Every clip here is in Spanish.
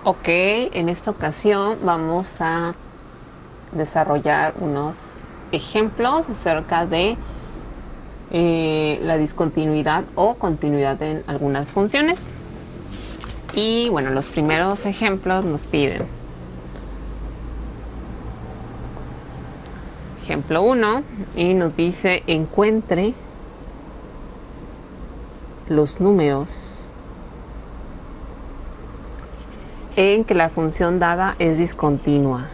Ok, en esta ocasión vamos a desarrollar unos ejemplos acerca de la discontinuidad o continuidad en algunas funciones. Y bueno, los primeros ejemplos nos piden. Ejemplo 1 y nos dice encuentre los números en que la función dada es discontinua.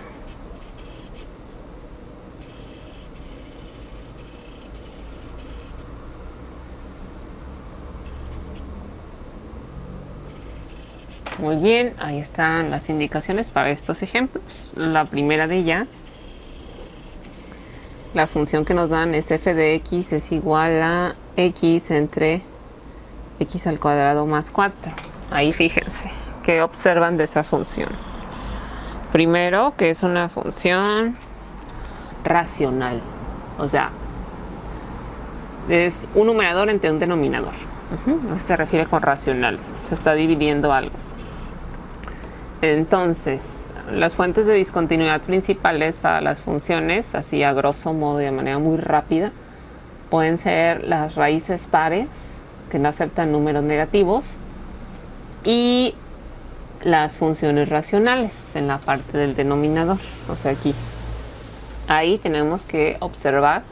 Muy bien, ahí están las indicaciones para estos ejemplos. La primera de ellas, la función que nos dan es f de x es igual a x entre x al cuadrado más 4. Ahí fíjense, ¿qué observan de esa función? Primero, que es una función racional. O sea, es un numerador entre un denominador. Eso se refiere con racional. Se está dividiendo algo. Entonces, las fuentes de discontinuidad principales para las funciones, así a grosso modo y de manera muy rápida, pueden ser las raíces pares, que no aceptan números negativos, y las funciones racionales en la parte del denominador, o sea aquí. Ahí tenemos que observar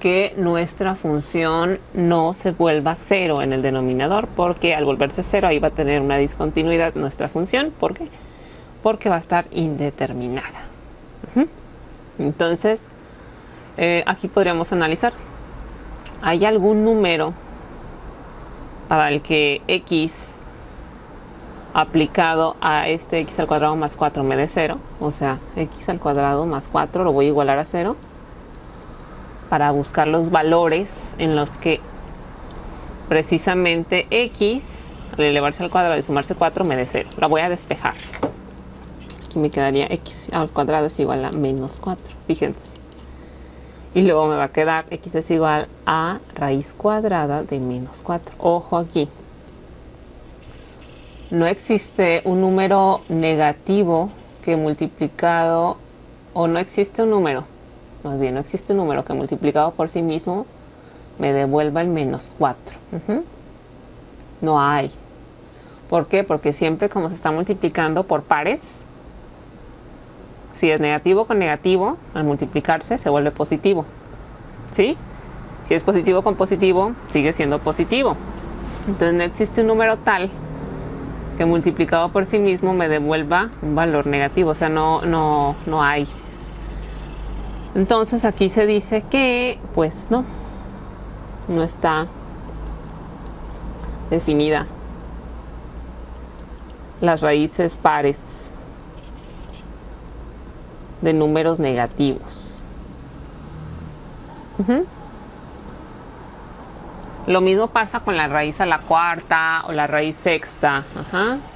que nuestra función no se vuelva cero en el denominador, porque al volverse cero ahí va a tener una discontinuidad nuestra función. ¿Por qué? Porque va a estar indeterminada. Entonces, aquí podríamos analizar. ¿Hay algún número para el que x aplicado a este x al cuadrado más 4 me dé 0? O sea, x al cuadrado más 4 lo voy a igualar a 0 para buscar los valores en los que precisamente x al elevarse al cuadrado y sumarse 4 me dé 0. La voy a despejar. Aquí me quedaría x al cuadrado es igual a menos 4. Fíjense. Y luego me va a quedar x es igual a raíz cuadrada de menos 4. Ojo aquí. No existe un número negativo que multiplicado, o no existe un número, más bien no existe un número que multiplicado por sí mismo me devuelva el menos 4. No hay. ¿Por qué? Porque siempre como se está multiplicando por pares, si es negativo con negativo, al multiplicarse se vuelve positivo. ¿Sí? Si es positivo con positivo, sigue siendo positivo. Entonces no existe un número tal que multiplicado por sí mismo me devuelva un valor negativo. O sea, no hay. Entonces aquí se dice que, pues no está definida las raíces pares de números negativos. Lo mismo pasa con la raíz a la cuarta o la raíz sexta,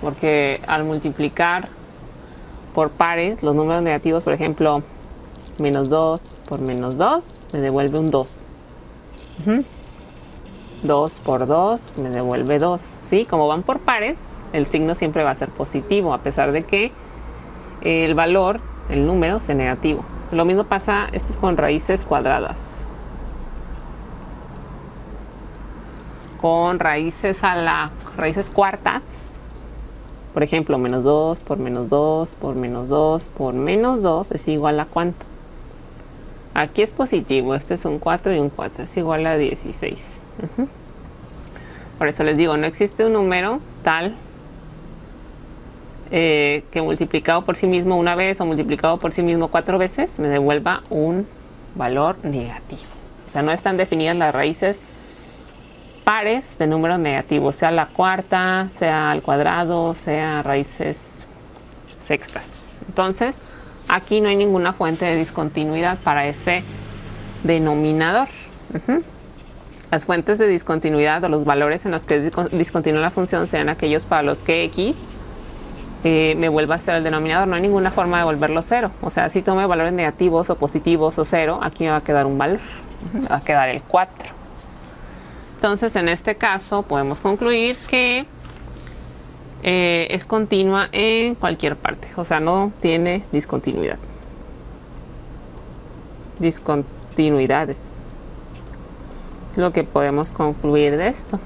porque al multiplicar por pares los números negativos, por ejemplo, menos 2 por menos 2 me devuelve un 2. 2 por 2 me devuelve 2. ¿Sí? Como van por pares, el signo siempre va a ser positivo, a pesar de que el valor, el número, sea negativo. Lo mismo pasa, esto es con raíces cuadradas. Con raíces raíces cuartas, por ejemplo, menos 2 por menos 2 por menos 2 por menos 2 es igual a ¿cuánto? Aquí es positivo, este es un 4 y un 4, es igual a 16. Por eso les digo, no existe un número tal que multiplicado por sí mismo una vez o multiplicado por sí mismo 4 veces me devuelva un valor negativo. O sea, no están definidas las raíces pares de números negativos, sea la cuarta, sea al cuadrado, sea raíces sextas. Entonces, aquí no hay ninguna fuente de discontinuidad para ese denominador. Las fuentes de discontinuidad o los valores en los que es discontinua la función serán aquellos para los que x me vuelva a ser el denominador. No hay ninguna forma de volverlo cero. O sea, si tome valores negativos o positivos o cero, aquí me va a quedar un valor. Me va a quedar el 4. Entonces, en este caso, podemos concluir que es continua en cualquier parte, o sea, no tiene discontinuidad. Discontinuidades. Es lo que podemos concluir de esto.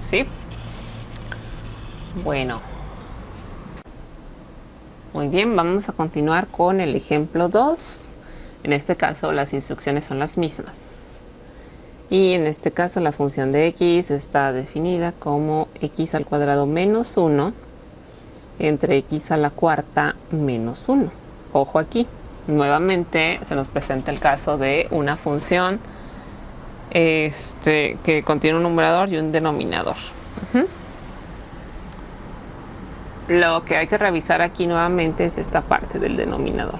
Sí. Bueno. Muy bien, vamos a continuar con el ejemplo 2. En este caso las instrucciones son las mismas. Y en este caso la función de x está definida como x al cuadrado menos 1 entre x a la cuarta menos 1. Ojo aquí, nuevamente se nos presenta el caso de una función que contiene un numerador y un denominador. Lo que hay que revisar aquí nuevamente es esta parte del denominador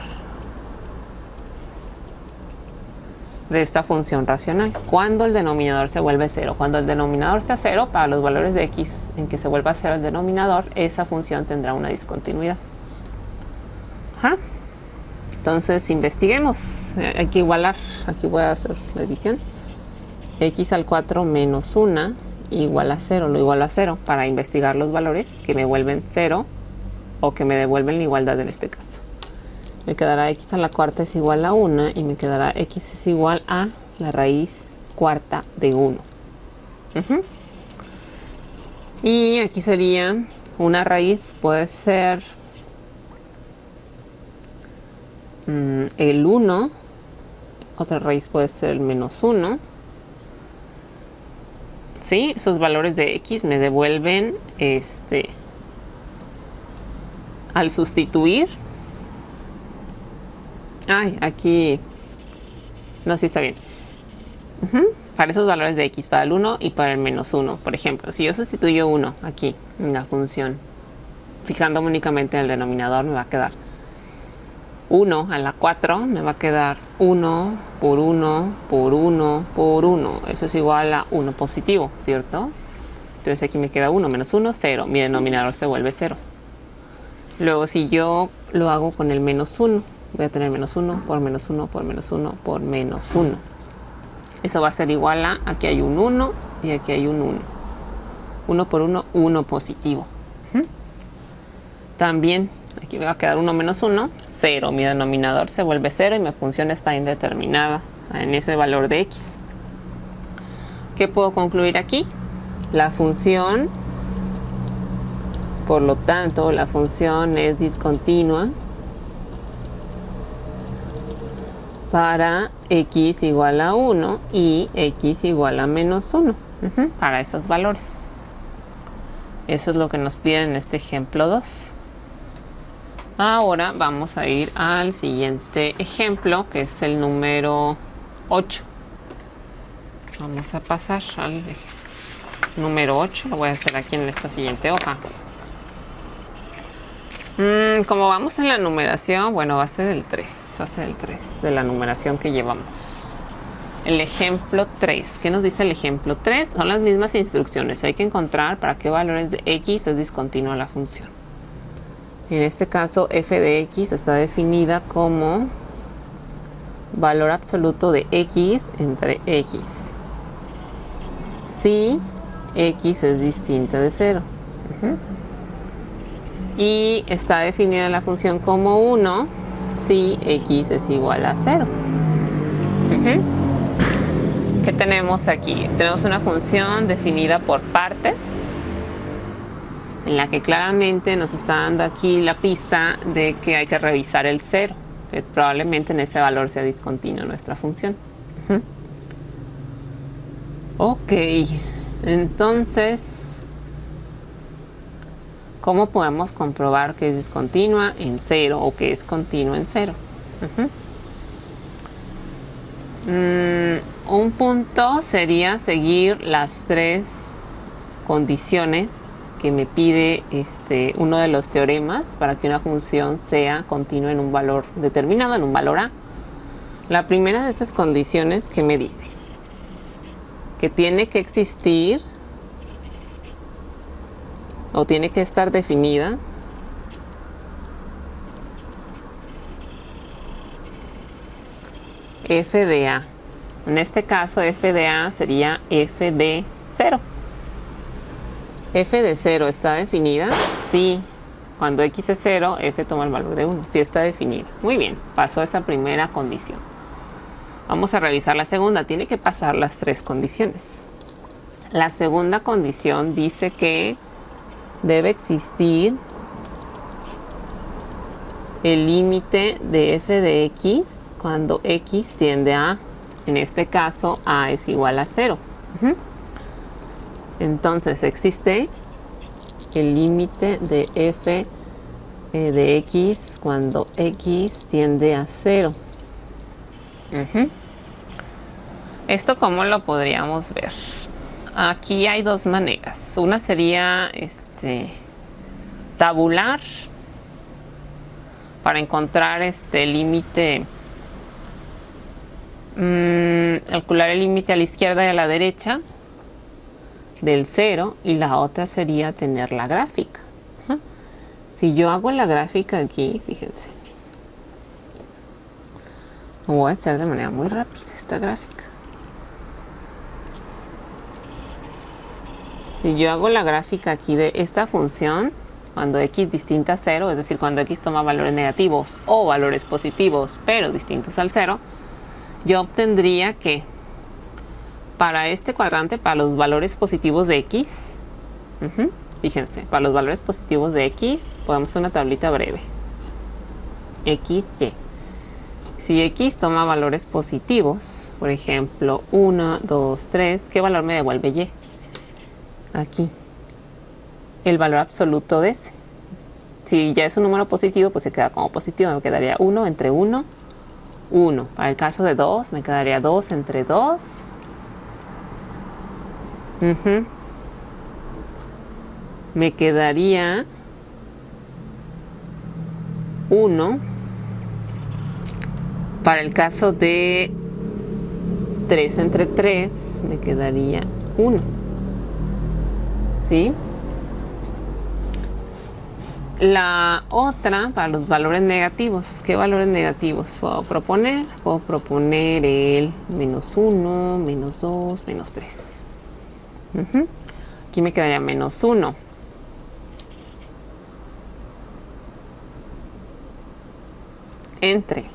de esta función racional. Cuando el denominador se vuelve 0, cuando el denominador sea 0, para los valores de x en que se vuelva 0 el denominador, esa función tendrá una discontinuidad. Entonces investiguemos. Hay que igualar. Aquí voy a hacer la división. X al 4 menos 1 igual a 0. Lo igualo a 0 para investigar los valores que me vuelven 0 o que me devuelven la igualdad en este caso. Me quedará x a la cuarta es igual a 1 y me quedará x es igual a la raíz cuarta de 1. Y aquí sería una raíz, puede ser el 1, otra raíz puede ser el menos 1. ¿Sí? Esos valores de x me devuelven al sustituir. Ay, aquí no, sí está bien. Para esos valores de x, para el 1 y para el menos 1. Por ejemplo, si yo sustituyo 1 aquí en la función, fijándome únicamente en el denominador, me va a quedar 1 a la 4, me va a quedar 1 por 1 por 1 por 1. Eso es igual a 1 positivo, ¿cierto? Entonces aquí me queda 1 menos 1, 0. Mi denominador se vuelve 0. Luego si yo lo hago con el menos 1, voy a tener menos 1 por menos 1 por menos 1 por menos 1. Eso va a ser igual a, aquí hay un 1 y aquí hay un 1. 1 por 1, 1 positivo. También aquí me va a quedar 1 menos 1, 0. Mi denominador se vuelve 0 y mi función está indeterminada en ese valor de x. ¿Qué puedo concluir aquí? La función, por lo tanto, la función es discontinua para x igual a 1 y x igual a menos 1, para esos valores. Eso es lo que nos piden en este ejemplo 2. Ahora vamos a ir al siguiente ejemplo, que es el número 8. Vamos a pasar al número 8. Lo voy a hacer aquí en esta siguiente hoja. Como vamos en la numeración, bueno, va a ser el 3. Va a ser el 3 de la numeración que llevamos. El ejemplo 3. ¿Qué nos dice el ejemplo 3? Son las mismas instrucciones. Hay que encontrar para qué valores de x es discontinua la función. En este caso, f de x está definida como valor absoluto de x entre x. Si x es distinta de 0. Y está definida la función como 1 si x es igual a 0. ¿Qué tenemos aquí? Tenemos una función definida por partes, en la que claramente nos está dando aquí la pista de que hay que revisar el 0, que probablemente en ese valor sea discontinua nuestra función. Ok, entonces, ¿cómo podemos comprobar que es discontinua en 0 o que es continua en 0? Un punto sería seguir las 3 condiciones que me pide uno de los teoremas para que una función sea continua en un valor determinado, en un valor A. La primera de esas condiciones, ¿qué me dice? Que tiene que existir o tiene que estar definida f de A. En este caso, f de A sería f de 0. f de 0 está definida. Sí. Cuando x es 0, f toma el valor de 1. Sí está definida. Muy bien, pasó esa primera condición. Vamos a revisar la segunda. Tiene que pasar las 3 condiciones. La segunda condición dice que debe existir el límite de f de x cuando x tiende a, en este caso, a es igual a 0. Entonces existe el límite de f de x cuando x tiende a 0. ¿Esto cómo lo podríamos ver? Aquí hay 2 maneras. Una sería tabular para encontrar límite, calcular el límite a la izquierda y a la derecha del 0, y la otra sería tener la gráfica. Si yo hago la gráfica aquí, fíjense, lo voy a hacer de manera muy rápida esta gráfica. Si yo hago la gráfica aquí de esta función, cuando x distinta a 0, es decir, cuando x toma valores negativos o valores positivos, pero distintos al 0, yo obtendría que para este cuadrante, para los valores positivos de x, fíjense, para los valores positivos de x, podemos hacer una tablita breve. X, y. Si x toma valores positivos, por ejemplo, 1, 2, 3, ¿qué valor me devuelve y? Aquí. El valor absoluto de ese. Si ya es un número positivo, pues se queda como positivo. Me quedaría 1 entre 1, 1. Para el caso de 2, me quedaría 2 entre 2. Me quedaría 1. Para el caso de 3 entre 3, me quedaría 1. ¿Sí? La otra, para los valores negativos. ¿Qué valores negativos puedo proponer? Puedo proponer el menos 1, menos 2, menos 3. Aquí me quedaría menos 1. Entre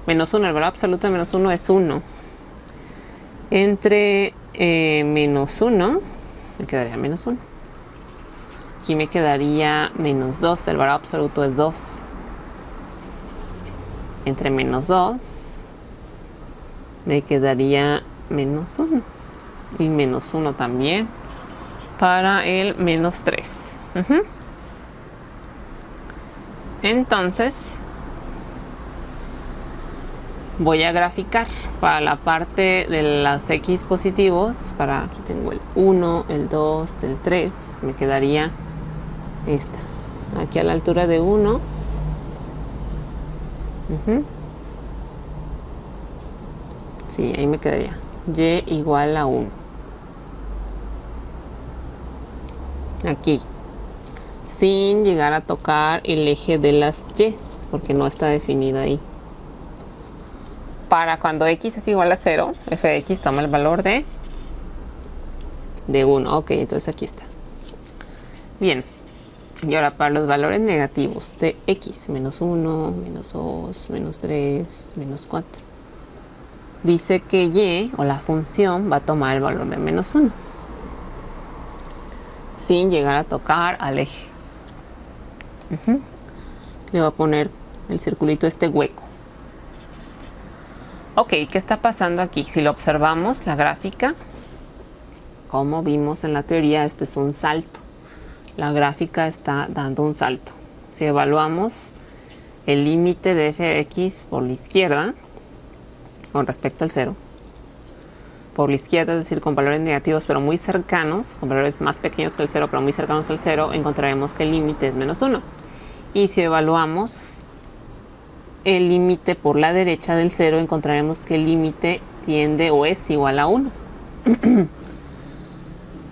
menos 1, el valor absoluto de menos 1 es 1. Entre menos 1, me quedaría menos 1. Aquí me quedaría menos 2, el valor absoluto es 2. Entre menos 2, me quedaría menos 1. Y menos 1 también. Para el menos 3. Entonces, voy a graficar para la parte de los x positivos. Aquí tengo el 1, el 2, el 3. Me quedaría esta. Aquí a la altura de 1. Sí, ahí me quedaría y igual a 1. Aquí. Sin llegar a tocar el eje de las y, porque no está definido ahí. Para cuando x es igual a 0, f de x toma el valor de 1. Ok, entonces aquí está. Bien. Y ahora para los valores negativos de x, menos 1, menos 2, menos 3, menos 4. Dice que y, o la función, va a tomar el valor de menos 1. Sin llegar a tocar al eje. Le voy a poner el circulito hueco. Ok, ¿qué está pasando aquí? Si lo observamos, la gráfica, como vimos en la teoría, este es un salto. La gráfica está dando un salto. Si evaluamos el límite de f de x por la izquierda, con respecto al 0, por la izquierda, es decir, con valores negativos pero muy cercanos, con valores más pequeños que el 0 pero muy cercanos al 0, encontraremos que el límite es menos 1. Y si evaluamos el límite por la derecha del 0, encontraremos que el límite tiende o es igual a 1.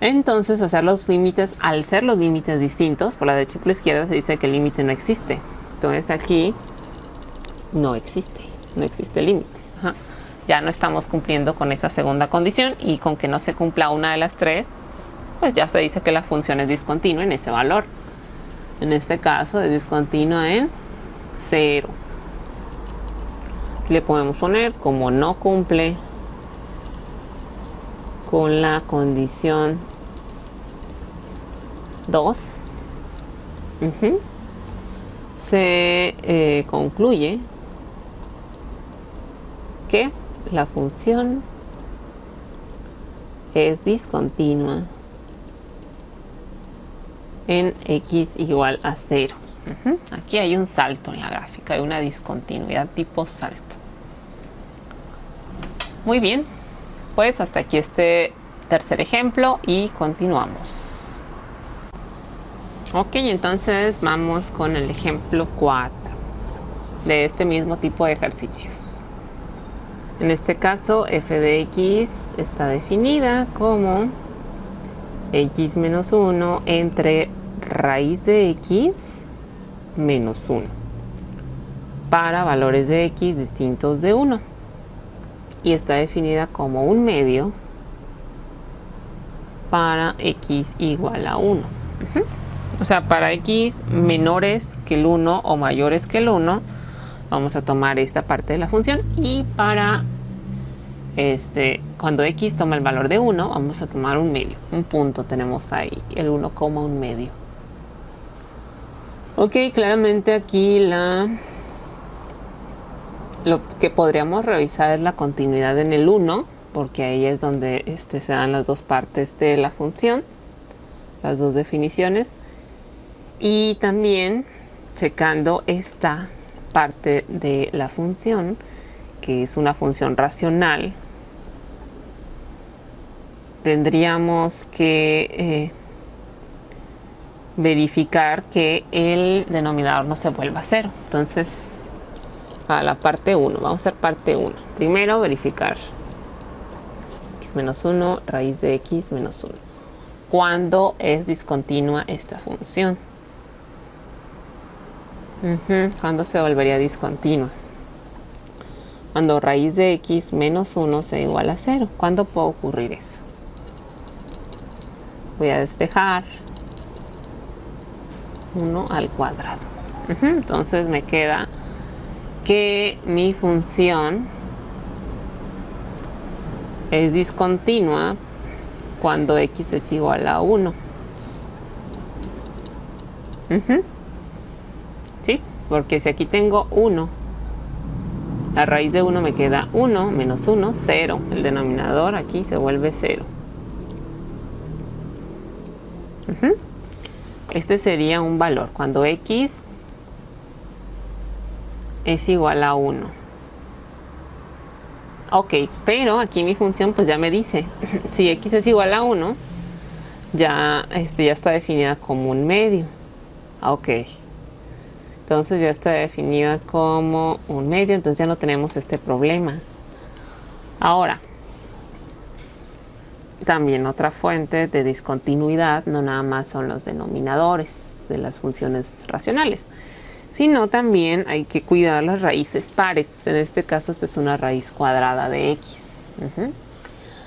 Entonces, hacer los límites, al ser los límites distintos, por la derecha y por la izquierda, se dice que el límite no existe. Entonces aquí no existe límite. Ya no estamos cumpliendo con esa segunda condición, y con que no se cumpla una de las tres, pues ya se dice que la función es discontinua en ese valor. En este caso es discontinua en 0. Le podemos poner como no cumple con la condición 2. Se concluye que la función es discontinua en x igual a 0. Aquí hay un salto en la gráfica, hay una discontinuidad tipo salto. Muy bien, pues hasta aquí este tercer ejemplo y continuamos. Ok, entonces vamos con el ejemplo 4 de este mismo tipo de ejercicios. En este caso, f de x está definida como x menos 1 entre raíz de x menos 1 para valores de x distintos de 1. Y está definida como un medio para x igual a 1. O sea, para x menores que el 1 o mayores que el 1, vamos a tomar esta parte de la función. Y para cuando x toma el valor de 1, vamos a tomar un medio. Un punto tenemos ahí, el 1, un medio. Ok, claramente aquí lo que podríamos revisar es la continuidad en el 1, porque ahí es donde se dan las dos partes de la función, las dos definiciones. Y también checando esta parte de la función, que es una función racional, tendríamos que verificar que el denominador no se vuelva a 0. Entonces, a la parte 1, vamos a hacer parte 1. Primero verificar x menos 1, raíz de x menos 1. ¿Cuándo es discontinua esta función? ¿Cuándo se volvería discontinua? Cuando raíz de x menos 1 sea igual a 0. ¿Cuándo puede ocurrir eso? Voy a despejar 1 al cuadrado. Entonces me queda que mi función es discontinua cuando x es igual a 1. ¿Sí? Porque si aquí tengo 1, la raíz de 1 me queda 1 menos 1, 0. El denominador aquí se vuelve 0. Este sería un valor cuando x es igual a 1. Ok, pero aquí mi función pues ya me dice, si x es igual a 1, ya está definida como un medio. Ok, entonces ya está definida como un medio, entonces ya no tenemos este problema. Ahora, también otra fuente de discontinuidad no nada más son los denominadores de las funciones racionales, sino también hay que cuidar las raíces pares. En este caso, esta es una raíz cuadrada de x.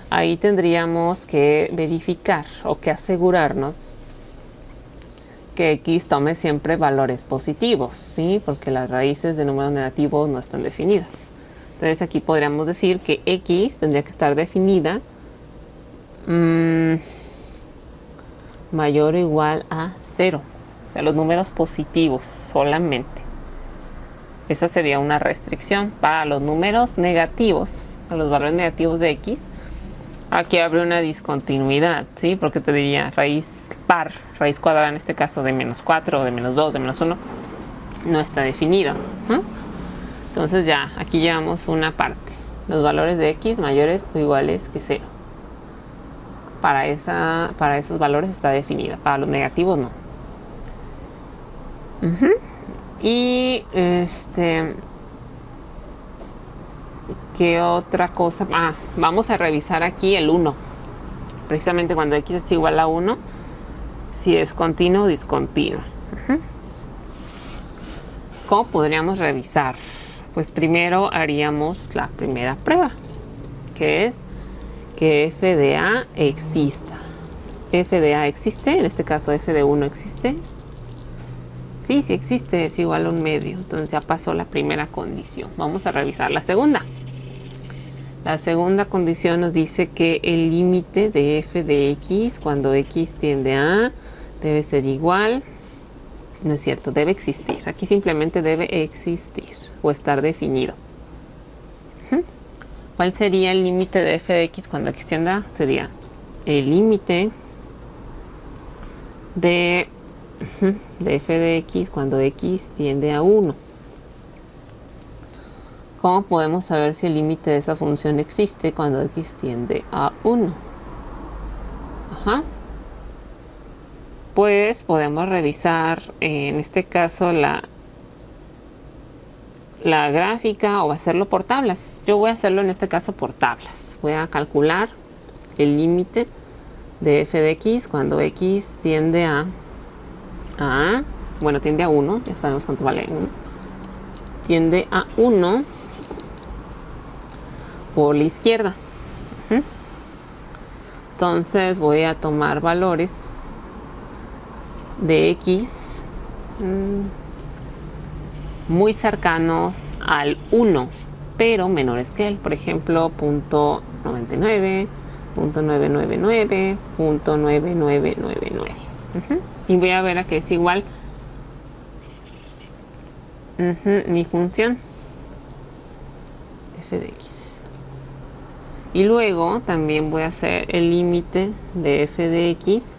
Ahí tendríamos que verificar o que asegurarnos que x tome siempre valores positivos, ¿sí? Porque las raíces de números negativos no están definidas. Entonces aquí podríamos decir que x tendría que estar definida mayor o igual a 0. O sea, los números positivos solamente. Esa sería una restricción. Para los números negativos, a los valores negativos de x, aquí abre una discontinuidad, ¿sí? Porque te diría raíz par, raíz cuadrada en este caso de menos 4, de menos 2, de menos 1, no está definida. Entonces ya, aquí llevamos una parte. Los valores de x mayores o iguales que 0. Para esos valores está definida, para los negativos no. Y ¿qué otra cosa? Vamos a revisar aquí el 1. Precisamente cuando x es igual a 1, si es continuo o discontinuo. ¿Cómo podríamos revisar? Pues primero haríamos la primera prueba, que es que f de a exista. f de a existe, en este caso f de 1 existe. Sí, sí existe, es igual a 1/2. Entonces ya pasó la primera condición. Vamos a revisar la segunda. La segunda condición nos dice que el límite de f de x cuando x tiende a debe ser igual. No es cierto, debe existir. Aquí simplemente debe existir o estar definido. ¿Cuál sería el límite de f de x cuando x tiende a? Sería el límite de f de x cuando x tiende a 1. ¿Cómo podemos saber si el límite de esa función existe cuando x tiende a 1? Pues podemos revisar en este caso la gráfica o hacerlo por tablas. Yo voy a hacerlo en este caso por tablas. Voy a calcular el límite de f de x cuando x tiende a tiende a 1, ya sabemos cuánto vale 1. Tiende a 1 por la izquierda. Entonces voy a tomar valores de x muy cercanos al 1, pero menores que él. Por ejemplo, 0.99, 0.999, 0.9999. Y voy a ver a qué es igual mi función f de x. Y luego también voy a hacer el límite de f de x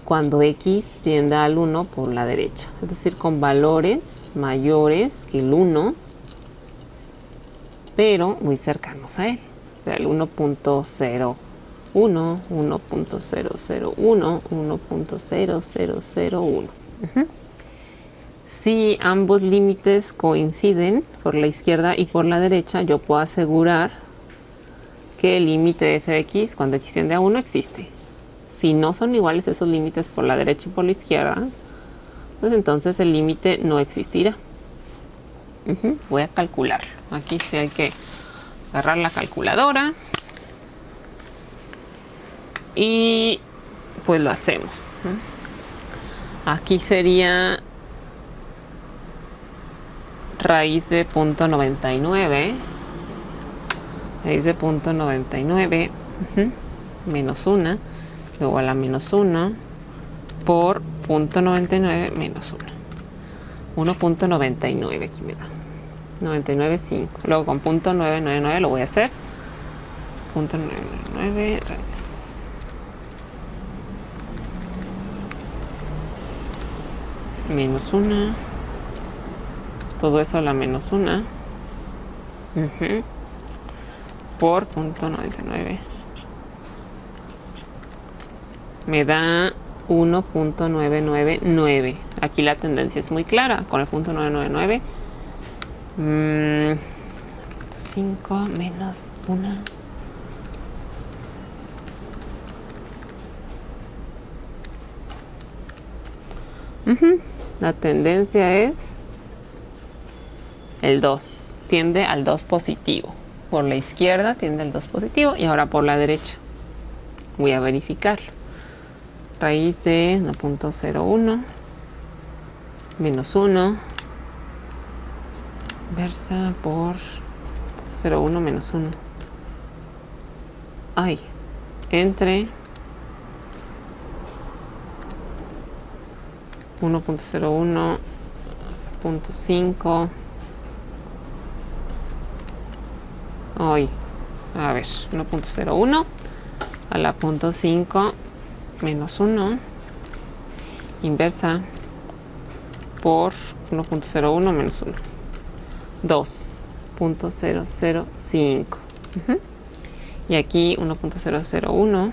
cuando x tienda al 1 por la derecha. Es decir, con valores mayores que el 1, pero muy cercanos a él. O sea, el 1.01, 1.001, 1.0001. Si ambos límites coinciden por la izquierda y por la derecha, yo puedo asegurar que el límite de f de x cuando x tiende a 1 existe. Si no son iguales esos límites por la derecha y por la izquierda, pues entonces el límite no existirá. Voy a calcularlo. Aquí sí hay que agarrar la calculadora y pues lo hacemos. Aquí sería raíz de 0.99. Raíz de 0.99 menos 1, luego a la menos 1 por 0.99 menos 1. 1.99 aquí me da. 99.5. Luego con 0.999 lo voy a hacer. 0.999 raíz. Menos 1. Todo eso a la menos 1. Por 0.99 me da 1.999. Aquí la tendencia es muy clara con el 0.999. 5 menos 1. La tendencia es el 2, tiende al 2 positivo. Por la izquierda tiende al 2 positivo y ahora por la derecha. Voy a verificarlo. Raíz de 1.01 menos 1 inversa por 0.1 menos 1. Entre 1.01, 0.5. A ver, 1.01 a la 0.5 menos 1 inversa por 1.01 menos 1. 2.005. Y aquí 1.001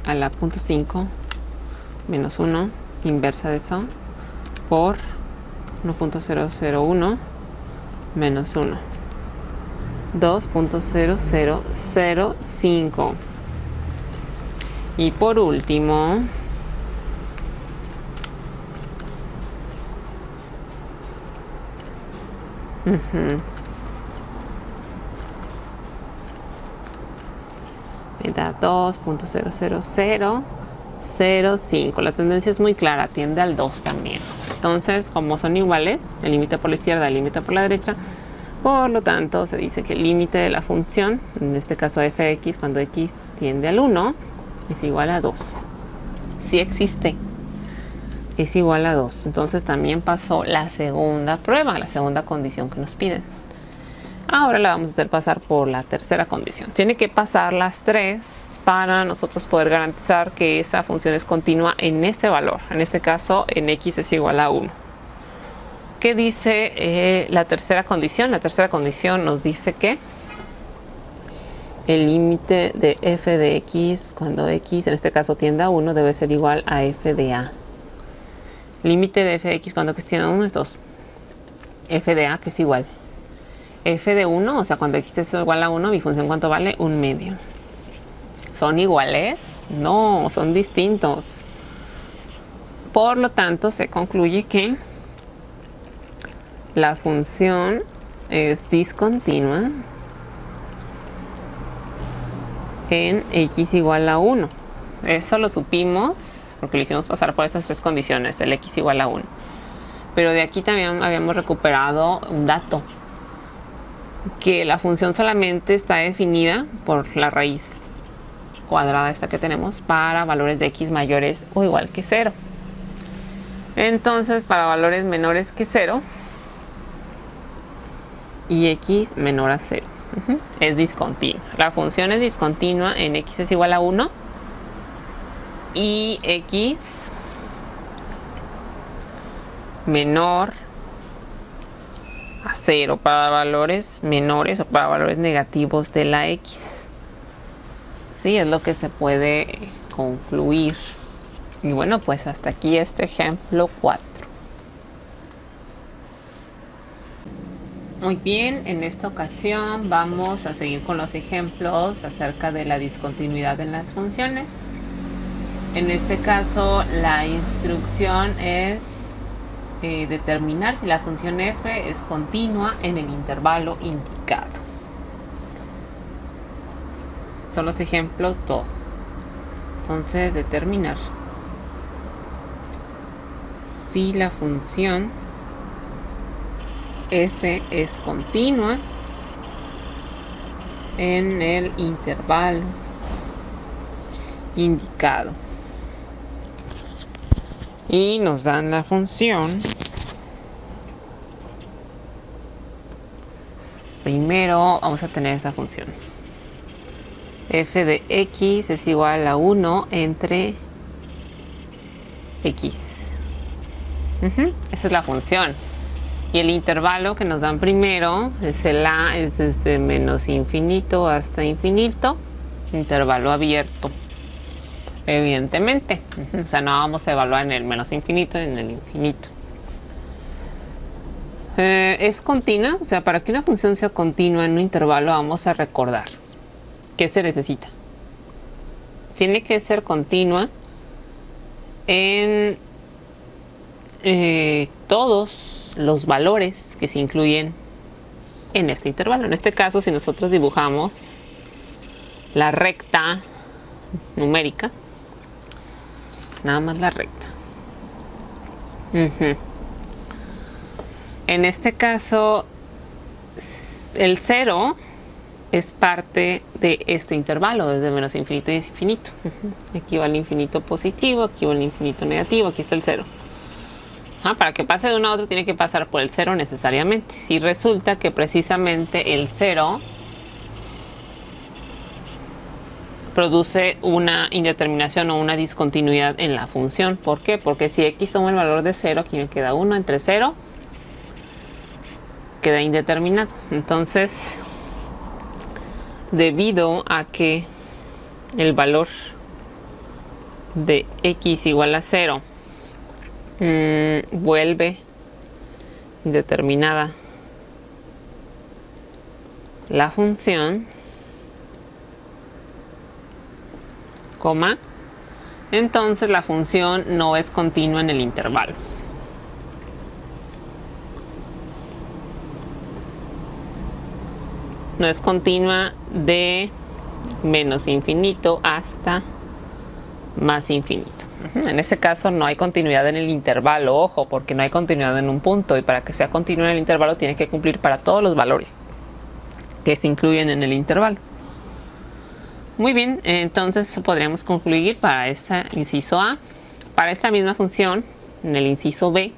a la 0.5 menos 1 inversa de eso por 1.001 menos 1. 2.0005. Y por último, me da da 2.00005. La tendencia es muy clara, tiende al 2 también. Entonces, como son iguales, el límite por la izquierda, el límite por la derecha, por lo tanto, se dice que el límite de la función, en este caso f de x, cuando x tiende al 1, es igual a 2. Sí existe. Es igual a 2. Entonces también pasó la segunda prueba, la segunda condición que nos piden. Ahora la vamos a hacer pasar por la tercera condición. Tiene que pasar las tres para nosotros poder garantizar que esa función es continua en este valor. En este caso, en x es igual a 1. ¿Qué dice la tercera condición? La tercera condición nos dice que el límite de f de x, cuando x en este caso tiende a 1, debe ser igual a f de a. Límite de f de x cuando x tiende a 1 es 2. F de a, que es igual. F de 1, o sea, cuando x es igual a 1, mi función ¿cuánto vale? 1/2. ¿Son iguales? No, son distintos. Por lo tanto, se concluye que la función es discontinua en x igual a 1. Eso lo supimos porque lo hicimos pasar por esas tres condiciones, el x igual a 1. Pero de aquí también habíamos recuperado un dato, que la función solamente está definida por la raíz cuadrada esta que tenemos para valores de x mayores o igual que 0. Entonces, para valores menores que 0 y x menor a 0, es discontinua. La función es discontinua en x es igual a 1 y x menor a 0 para valores menores o para valores negativos de la x. Sí, es lo que se puede concluir. Y bueno, pues hasta aquí este ejemplo 4. Muy bien, en esta ocasión vamos a seguir con los ejemplos acerca de la discontinuidad en las funciones. En este caso, la instrucción es determinar si la función f es continua en el intervalo indicado. Son los ejemplos 2. Entonces, determinar si la función f es continua en el intervalo indicado. Y nos dan la función. Primero vamos a tener esa función. F de x es igual a 1 entre x. Esa es la función. Y el intervalo que nos dan primero es el a, es desde menos infinito hasta infinito. Intervalo abierto, evidentemente. O sea, no vamos a evaluar en el menos infinito ni en el infinito. Es continua, o sea, para que una función sea continua en un intervalo vamos a recordar ¿qué se necesita? Tiene que ser continua en todos los valores que se incluyen en este intervalo. En este caso, si nosotros dibujamos la recta numérica, nada más la recta. En este caso, el 0 es parte de este intervalo, desde menos infinito y infinito. Aquí va el infinito positivo, aquí va el infinito negativo, aquí está el 0. Para que pase de uno a otro tiene que pasar por el 0 necesariamente. Y resulta que precisamente el 0 produce una indeterminación o una discontinuidad en la función. ¿Por qué? Porque si x toma el valor de 0, aquí me queda 1 entre 0, queda indeterminado. Entonces, debido a que el valor de x igual a 0 vuelve indeterminada la función, coma, entonces la función no es continua en el intervalo. No es continua de menos infinito hasta más infinito. En ese caso no hay continuidad en el intervalo, ojo, porque no hay continuidad en un punto, y para que sea continuo en el intervalo tiene que cumplir para todos los valores que se incluyen en el intervalo. Muy bien, entonces podríamos concluir para este inciso A. Para esta misma función, en el inciso B,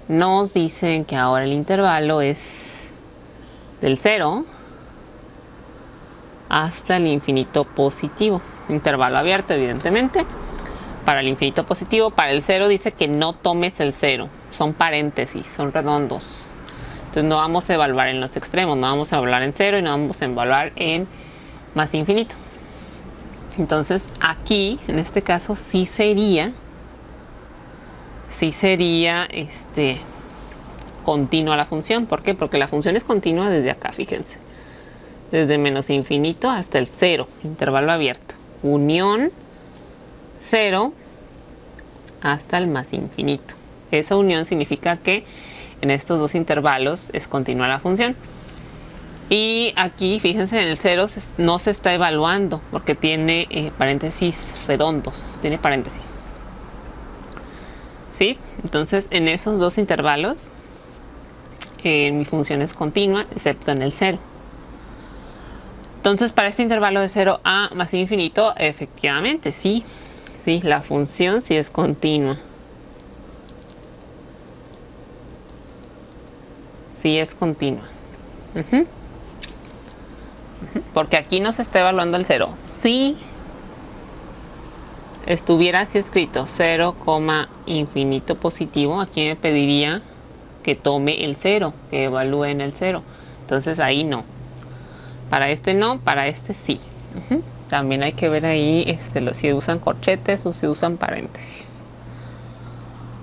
nos dicen que ahora el intervalo es del 0 hasta el infinito positivo. Intervalo abierto, evidentemente. Para el infinito positivo, para el 0 dice que no tomes el 0. Son paréntesis, son redondos. Entonces no vamos a evaluar en los extremos, no vamos a evaluar en 0 y no vamos a evaluar en más infinito. Entonces aquí, en este caso, sí sería continua la función. ¿Por qué? Porque la función es continua desde acá, fíjense. Desde menos infinito hasta el 0, intervalo abierto. Unión 0 hasta el más infinito. Esa unión significa que en estos dos intervalos es continua la función. Y aquí, fíjense, en el 0 no se está evaluando porque tiene paréntesis redondos, tiene paréntesis. ¿Sí? Entonces, en esos dos intervalos, mi función es continua, excepto en el 0. Entonces, para este intervalo de 0 a más infinito, efectivamente, sí, la función sí es continua. Sí es continua. Porque aquí no se está evaluando el 0. Si estuviera así escrito 0, infinito positivo, aquí me pediría que tome el 0, que evalúe en el 0. Entonces ahí no. Para este no, para este sí. También hay que ver ahí si usan corchetes o si usan paréntesis.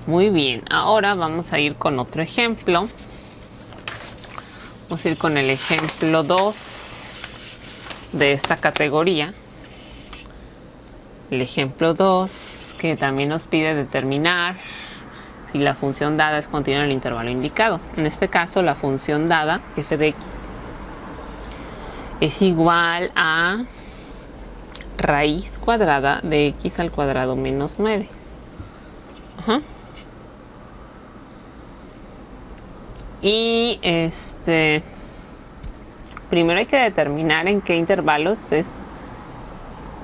Muy bien, ahora vamos a ir con otro ejemplo. Vamos a ir con el ejemplo 2 de esta categoría. El ejemplo 2, que también nos pide determinar si la función dada es continua en el intervalo indicado. En este caso, la función dada, f de x, es igual a raíz cuadrada de x al cuadrado menos 9. Y primero hay que determinar en qué intervalos es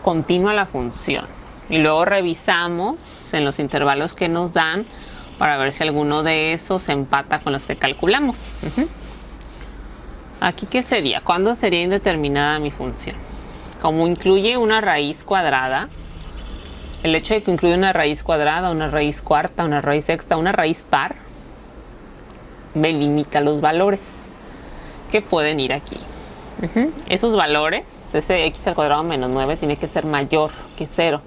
continua la función. Y luego revisamos en los intervalos que nos dan para ver si alguno de esos empata con los que calculamos. Aquí, ¿qué sería? ¿Cuándo sería indeterminada mi función? Como incluye una raíz cuadrada, el hecho de que incluye una raíz cuadrada, una raíz cuarta, una raíz sexta, una raíz par, me limita los valores que pueden ir aquí. Esos valores, ese x al cuadrado menos 9 tiene que ser mayor que 0.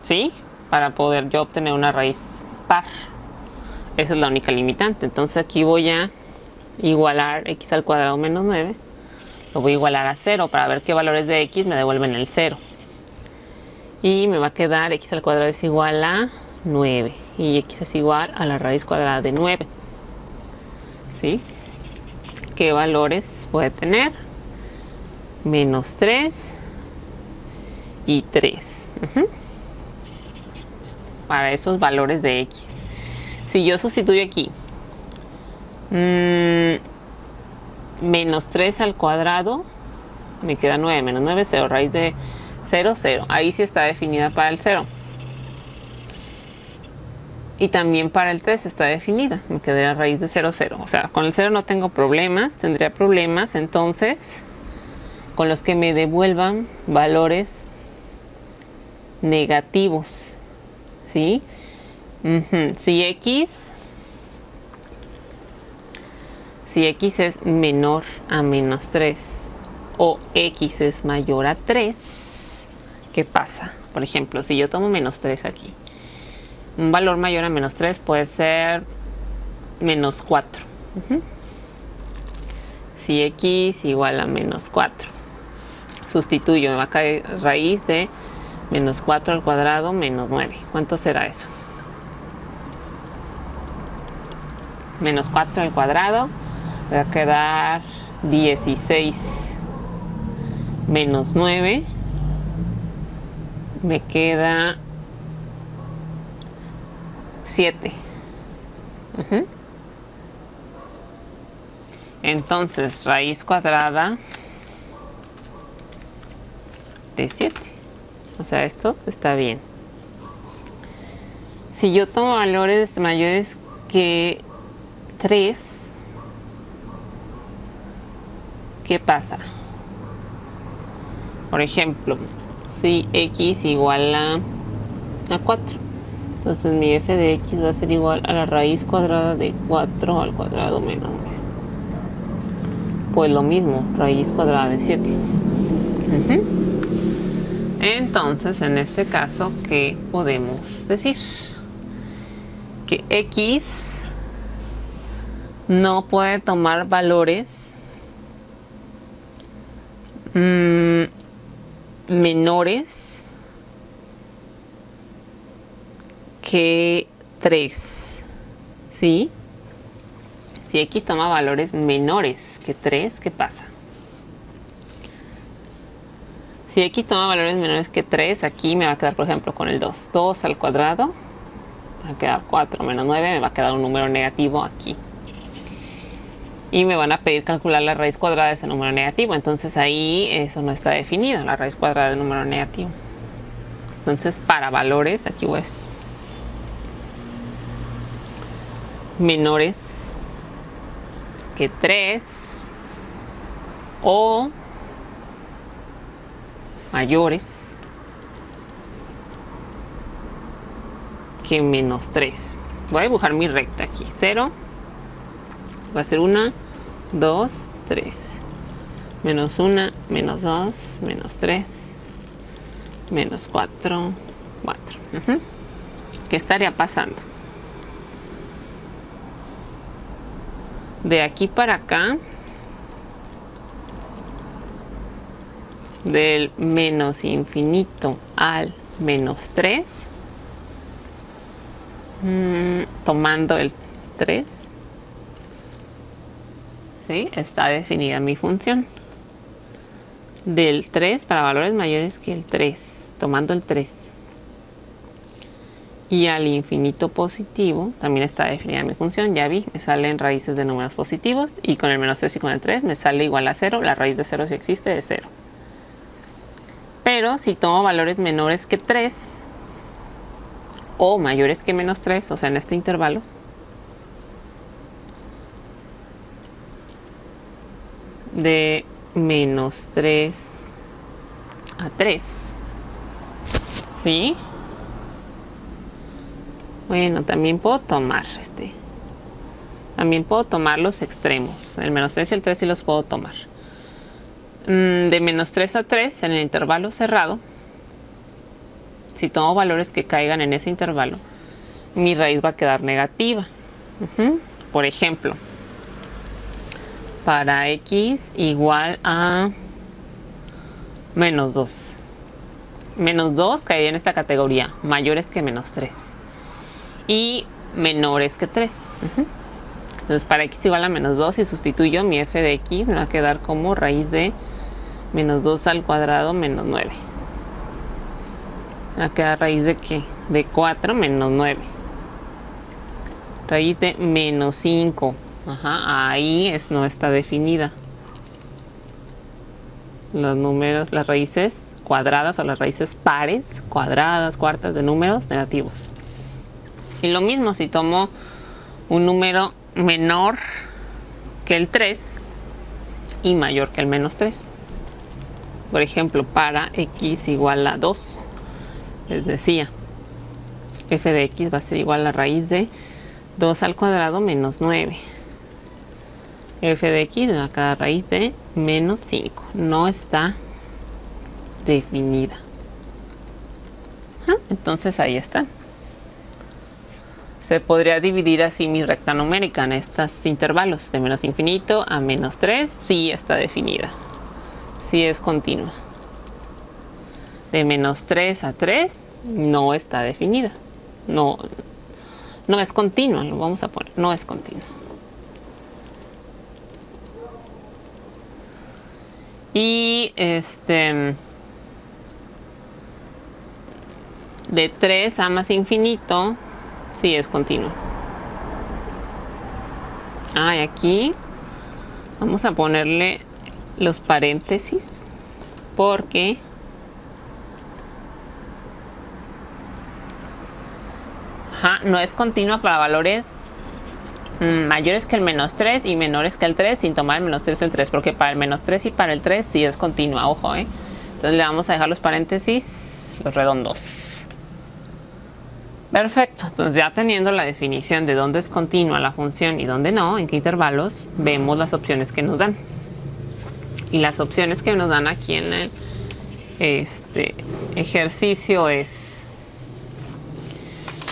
¿Sí? Para poder yo obtener una raíz par. Esa es la única limitante. Entonces aquí voy a igualar x al cuadrado menos 9. Lo voy a igualar a 0 para ver qué valores de x me devuelven el 0. Y me va a quedar x al cuadrado es igual a 9. Y x es igual a la raíz cuadrada de 9. ¿Sí? ¿Qué valores puede tener? Menos 3 y 3. Para esos valores de x. Si yo sustituyo aquí menos 3 al cuadrado, me queda 9, menos 9, 0, raíz de 0, 0. Ahí sí está definida para el 0. Y también para el 3 está definida. Me quedaría raíz de 0, 0. O sea, con el 0 no tengo problemas. Tendría problemas entonces con los que me devuelvan valores negativos. ¿Sí? Si x es menor a menos 3 o x es mayor a 3, ¿qué pasa? Por ejemplo, si yo tomo menos 3 aquí, un valor mayor a menos 3 puede ser menos 4. Si x igual a menos 4, sustituyo, me va a caer raíz de menos 4 al cuadrado menos 9. ¿Cuánto será eso? Menos 4 al cuadrado me va a quedar 16. menos 9, me queda 7. Entonces, raíz cuadrada de 7. O sea, esto está bien. Si yo tomo valores mayores que 3, ¿qué pasa? Por ejemplo, si x igual a 4, entonces mi f de x va a ser igual a la raíz cuadrada de 4 al cuadrado menos 9. Pues lo mismo, raíz cuadrada de 7. Entonces, en este caso, ¿qué podemos decir? Que x no puede tomar valores menores que 3, ¿sí? Si x toma valores menores que 3, ¿qué pasa? Si x toma valores menores que 3, aquí me va a quedar, por ejemplo, con el 2. 2 al cuadrado, me va a quedar 4 menos 9, me va a quedar un número negativo aquí. Y me van a pedir calcular la raíz cuadrada de ese número negativo. Entonces ahí eso no está definido, la raíz cuadrada del número negativo. Entonces para valores, aquí voy a decir menores que 3 o mayores que menos 3. Voy a dibujar mi recta aquí. 0 va a ser 1, 2, 3. Menos 1, menos 2, menos 3, menos 4, 4. ¿Qué estaría pasando? De aquí para acá, del menos infinito al menos 3, tomando el 3, ¿sí? Está definida mi función. Del 3 para valores mayores que el 3, tomando el 3. Y al infinito positivo también está definida mi función. Ya vi, me salen raíces de números positivos. Y con el menos 3 y con el 3 me sale igual a 0. La raíz de 0 si existe es 0. Pero si tomo valores menores que 3 o mayores que menos 3, o sea, en este intervalo, de menos 3 a 3, ¿sí? Bueno, también puedo tomar también puedo tomar los extremos. El menos 3 y el 3 sí los puedo tomar. De menos 3 a 3 en el intervalo cerrado, si tomo valores que caigan en ese intervalo, mi raíz va a quedar negativa. Por ejemplo, para x igual a menos 2. Menos 2 caería en esta categoría, mayores que menos 3. Y menores que 3. Entonces para x igual a menos 2, si sustituyo mi f de x, me va a quedar como raíz de menos 2 al cuadrado menos 9. Me va a quedar raíz de ¿qué? De 4 menos 9. Raíz de menos 5. Ahí no está definida. Los números, las raíces cuadradas o las raíces pares, cuadradas, cuartas de números negativos. Y lo mismo si tomo un número menor que el 3 y mayor que el menos 3. Por ejemplo, para x igual a 2, les decía, f de x va a ser igual a la raíz de 2 al cuadrado menos 9. F de x me va a quedar raíz de menos 5. No está definida. Entonces ahí está. Se podría dividir así mi recta numérica en estos intervalos de menos infinito a menos 3. Sí está definida. Sí es continua. De menos 3 a 3 no está definida. No es continua, lo vamos a poner. No es continua. Y de 3 a más infinito, sí es continuo. Y aquí vamos a ponerle los paréntesis porque no es continua para valores mayores que el -3 y menores que el 3 sin tomar el -3 y el 3, porque para el -3 y para el 3 sí es continua, ojo, Entonces le vamos a dejar los paréntesis, los redondos. Perfecto, entonces ya teniendo la definición de dónde es continua la función y dónde no, en qué intervalos, vemos las opciones que nos dan. Y las opciones que nos dan aquí en el ejercicio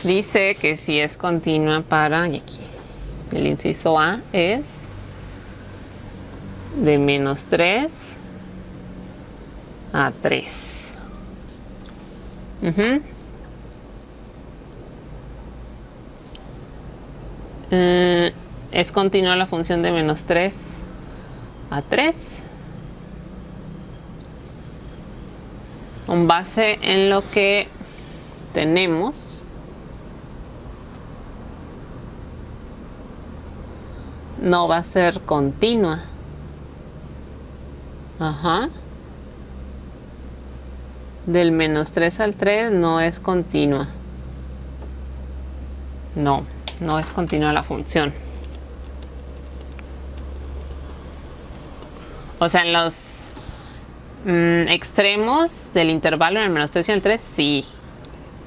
dice que si es continua para, y aquí, el inciso A es de -3 a 3. Es continua la función de -3 a 3 con base en lo que tenemos. No va a ser continua. Del -3 al 3 no es continua. No es continua la función. O sea, en los extremos del intervalo, en el -3 y el 3, sí.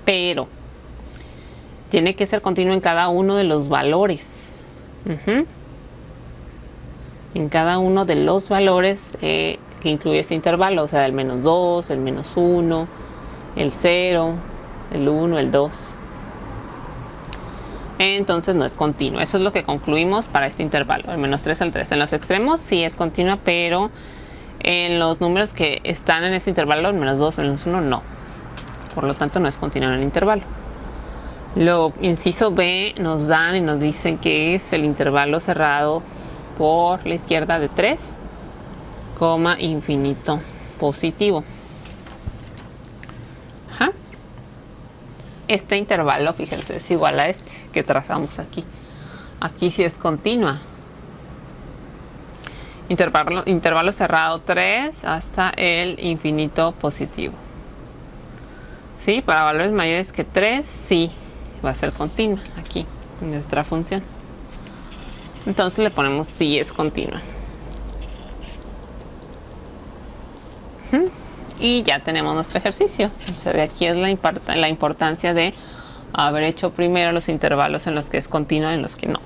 Pero tiene que ser continua en cada uno de los valores. En cada uno de los valores que incluye este intervalo. O sea, el -2, el -1, el 0, el 1, el 2. Entonces no es continua. Eso es lo que concluimos para este intervalo, el -3 al 3. En los extremos sí es continua, pero en los números que están en este intervalo, el -2, -1, no. Por lo tanto no es continua en el intervalo. Lo inciso B nos dan y nos dicen que es el intervalo cerrado por la izquierda de 3, infinito positivo. Este intervalo, fíjense, es igual a este que trazamos aquí. Aquí sí es continua. Intervalo cerrado 3 hasta el infinito positivo. Sí, para valores mayores que 3, sí, va a ser continua aquí, en nuestra función. Entonces le ponemos sí es continua. Y ya tenemos nuestro ejercicio. O sea, de aquí es la importancia de haber hecho primero los intervalos en los que es continua y en los que no.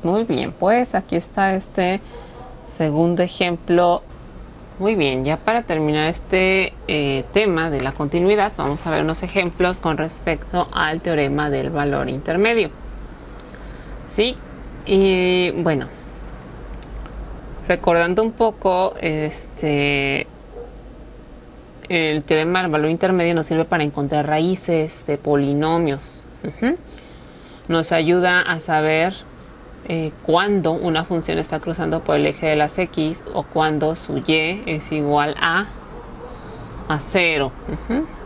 Muy bien, pues aquí está este segundo ejemplo. Muy bien, ya para terminar este tema de la continuidad, vamos a ver unos ejemplos con respecto al teorema del valor intermedio. ¿Sí? Y bueno, recordando un poco, el teorema del valor intermedio nos sirve para encontrar raíces de polinomios. Nos ayuda a saber cuándo una función está cruzando por el eje de las x o cuándo su y es igual a 0.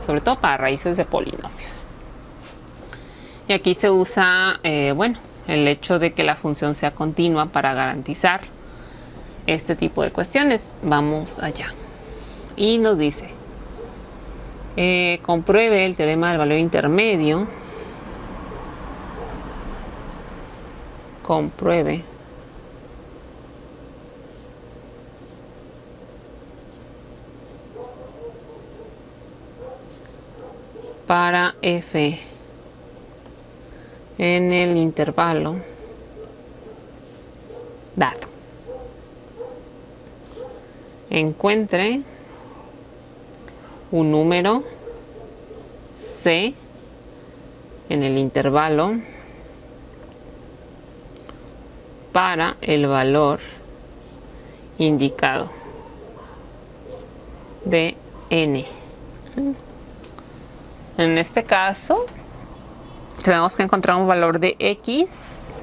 Sobre todo para raíces de polinomios. Y aquí se usa, el hecho de que la función sea continua para garantizar este tipo de cuestiones. Vamos allá. Y nos dice, compruebe el teorema del valor intermedio. Compruebe para f en el intervalo dado. Encuentre un número c en el intervalo para el valor indicado de n. En este caso tenemos que encontrar un valor de x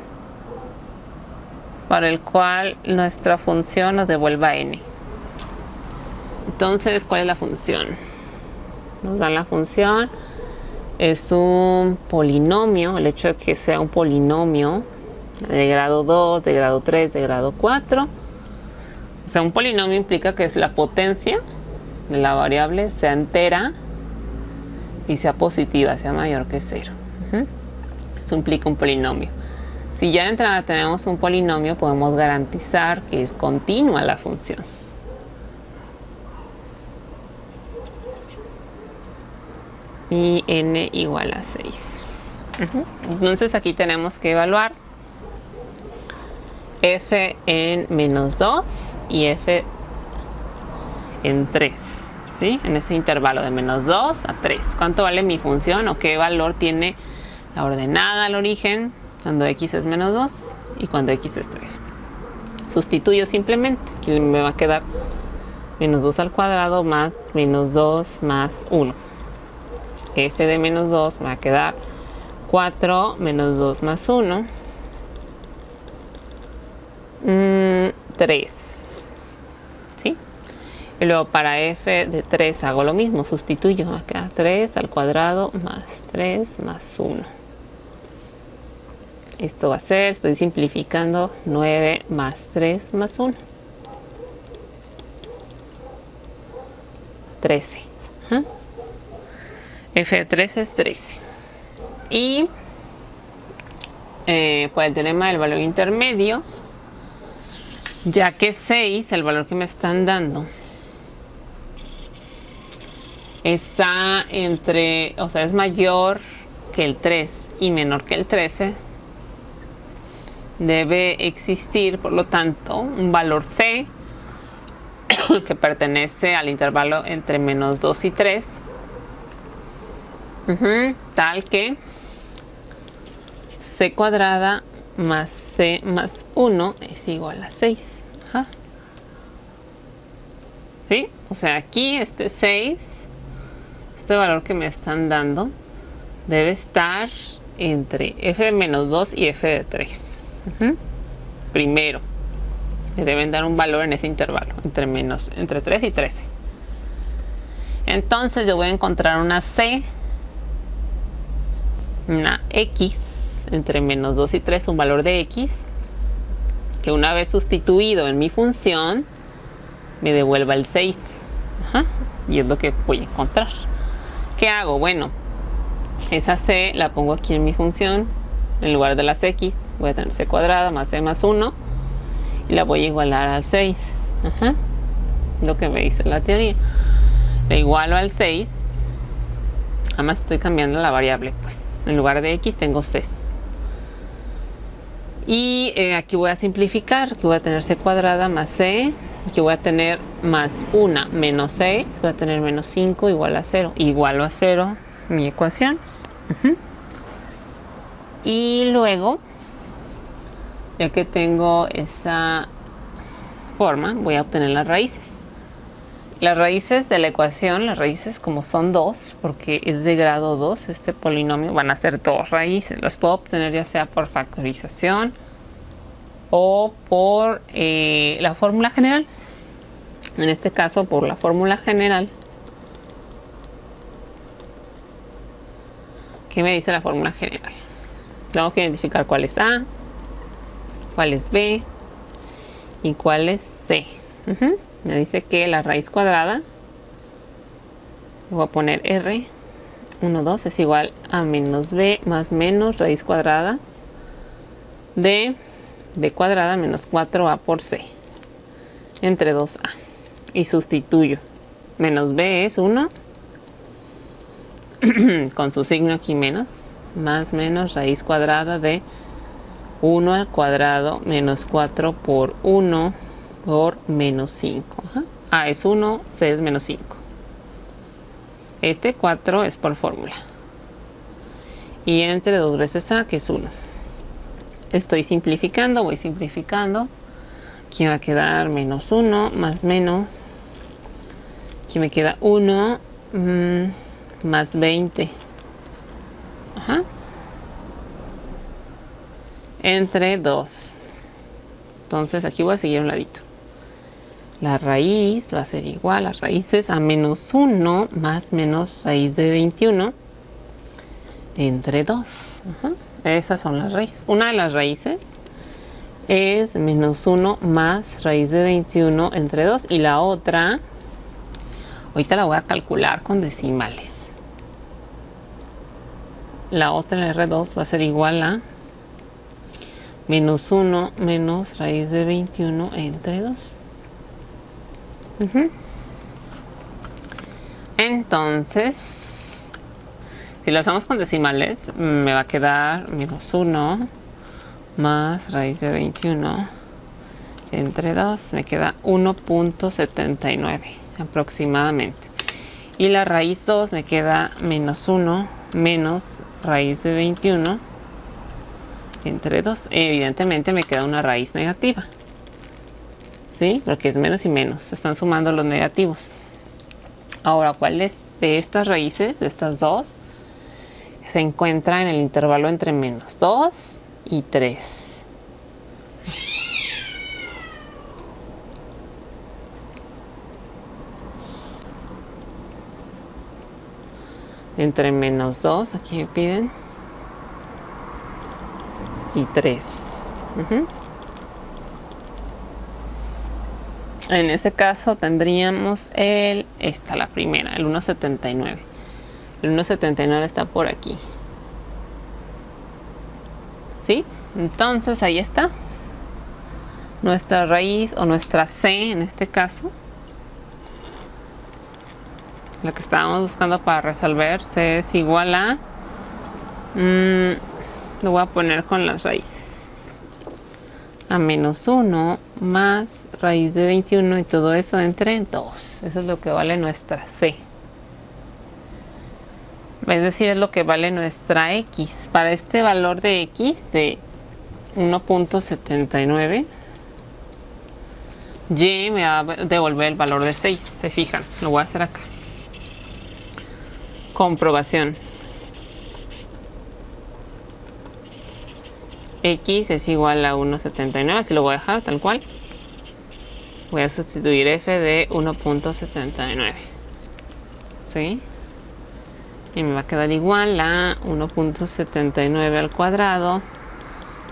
para el cual nuestra función nos devuelva n. Entonces, ¿cuál es la función? Nos dan la función. Es un polinomio. El hecho de que sea un polinomio de grado 2, de grado 3, de grado 4. O sea, un polinomio implica que es la potencia de la variable sea entera y sea positiva, sea mayor que 0. Eso implica un polinomio. Si ya de entrada tenemos un polinomio, podemos garantizar que es continua la función. Y n igual a 6. Entonces aquí tenemos que evaluar f en menos 2 y f en 3, ¿sí? En ese intervalo de menos 2 a 3. ¿Cuánto vale mi función o qué valor tiene la ordenada al origen cuando x es menos 2 y cuando x es 3? Sustituyo simplemente. Aquí me va a quedar menos 2 al cuadrado más menos 2 más 1. F de menos 2 me va a quedar 4 menos 2 más 1. 3. ¿Sí? Y luego para f de 3 hago lo mismo. Sustituyo. Me va a quedar 3 al cuadrado más 3 más 1. Esto va a ser, estoy simplificando, 9 más 3 más 1. 13. F de 13 es 13. Y por el teorema del valor intermedio, ya que 6, el valor que me están dando, está entre, o sea, es mayor que el 3 y menor que el 13, debe existir, por lo tanto, un valor C que pertenece al intervalo entre menos 2 y 3, tal que C cuadrada más C más 1 es igual a 6. ¿Sí? O sea, aquí este 6, este valor que me están dando, debe estar entre f de menos 2 y f de 3. Primero, me deben dar un valor en ese intervalo, entre 3 y 13. Entonces yo voy a encontrar una C, una X, entre menos 2 y 3, un valor de X, que una vez sustituido en mi función, me devuelva el 6. Y es lo que voy a encontrar. ¿Qué hago? Bueno, esa C la pongo aquí en mi función. En lugar de las X, voy a tener C cuadrada más C más 1. Y la voy a igualar al 6. Lo que me dice la teoría. La igualo al 6. Además estoy cambiando la variable, pues. En lugar de X tengo C. Y aquí voy a simplificar. Aquí voy a tener C cuadrada más C. Aquí voy a tener más 1 menos 6. Voy a tener menos 5 igual a 0. Igualo a 0 mi ecuación. Y luego, ya que tengo esa forma, voy a obtener las raíces. Las raíces de la ecuación, las raíces como son 2, porque es de grado 2 este polinomio, van a ser 2 raíces. Las puedo obtener ya sea por factorización o por la fórmula general. En este caso, por la fórmula general. ¿Qué me dice la fórmula general? Tengo que identificar cuál es A, cuál es B y cuál es C. Me dice que la raíz cuadrada, voy a poner R, 1, 2, es igual a menos B más menos raíz cuadrada de B cuadrada menos 4A por C, entre 2A. Y sustituyo. Menos B es 1, con su signo aquí menos, más menos raíz cuadrada de 1 al cuadrado menos 4 por 1 por menos 5. A es 1, C es menos 5. Este 4 es por fórmula. Y entre 2 veces A, que es 1. Estoy simplificando, voy simplificando. Aquí va a quedar menos 1 más menos. Aquí me queda 1 más 20. Entre 2. Entonces aquí voy a seguir un ladito. La raíz va a ser igual a raíces a menos 1 más menos raíz de 21 entre 2. Esas son las raíces. Una de las raíces es menos 1 más raíz de 21 entre 2. Y la otra, ahorita la voy a calcular con decimales. La otra, la R2, va a ser igual a menos 1 menos raíz de 21 entre 2. Entonces, si lo hacemos con decimales, me va a quedar menos 1 más raíz de 21 entre 2. Me queda 1.79 aproximadamente. Y la raíz 2 me queda menos 1 menos raíz de 21 entre 2. Evidentemente me queda una raíz negativa. ¿Sí? Porque es menos y menos. Se están sumando los negativos. Ahora, ¿cuál es de estas raíces, de estas dos, se encuentra en el intervalo entre menos 2 y 3? Entre menos 2, aquí me piden, y 3. En ese caso tendríamos la primera, el 1.79. El 1.79 está por aquí. ¿Sí? Entonces ahí está. Nuestra raíz o nuestra C en este caso. Lo que estábamos buscando para resolver, C es igual a... lo voy a poner con las raíces. A menos 1 más raíz de 21 y todo eso entre 2. Eso es lo que vale nuestra C. Es decir, es lo que vale nuestra X. Para este valor de X de 1.79, Y me va a devolver el valor de 6. Se fijan, lo voy a hacer acá. Comprobación. X es igual a 1.79, así lo voy a dejar tal cual. Voy a sustituir F de 1.79. ¿Sí? Y me va a quedar igual a 1.79 al cuadrado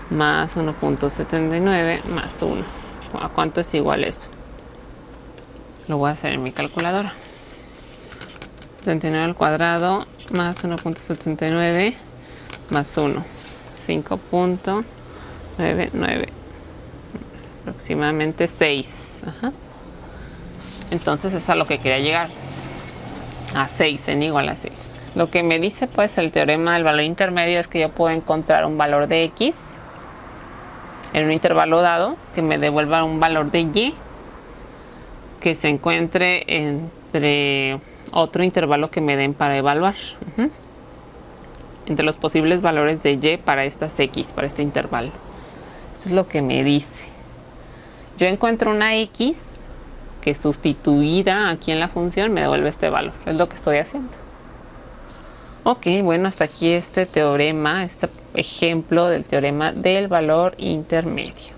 más 1.79 más 1. ¿A cuánto es igual eso? Lo voy a hacer en mi calculadora. 79 al cuadrado más 1.79 más 1. 5.99, aproximadamente 6. Entonces es a lo que quería llegar, a 6, n igual a 6. Lo que me dice pues el teorema del valor intermedio es que yo puedo encontrar un valor de X en un intervalo dado que me devuelva un valor de Y que se encuentre entre otro intervalo que me den para evaluar. Entre los posibles valores de Y para estas X, para este intervalo. Eso es lo que me dice. Yo encuentro una X que sustituida aquí en la función me devuelve este valor. Es lo que estoy haciendo. Ok, bueno, hasta aquí este teorema, este ejemplo del teorema del valor intermedio.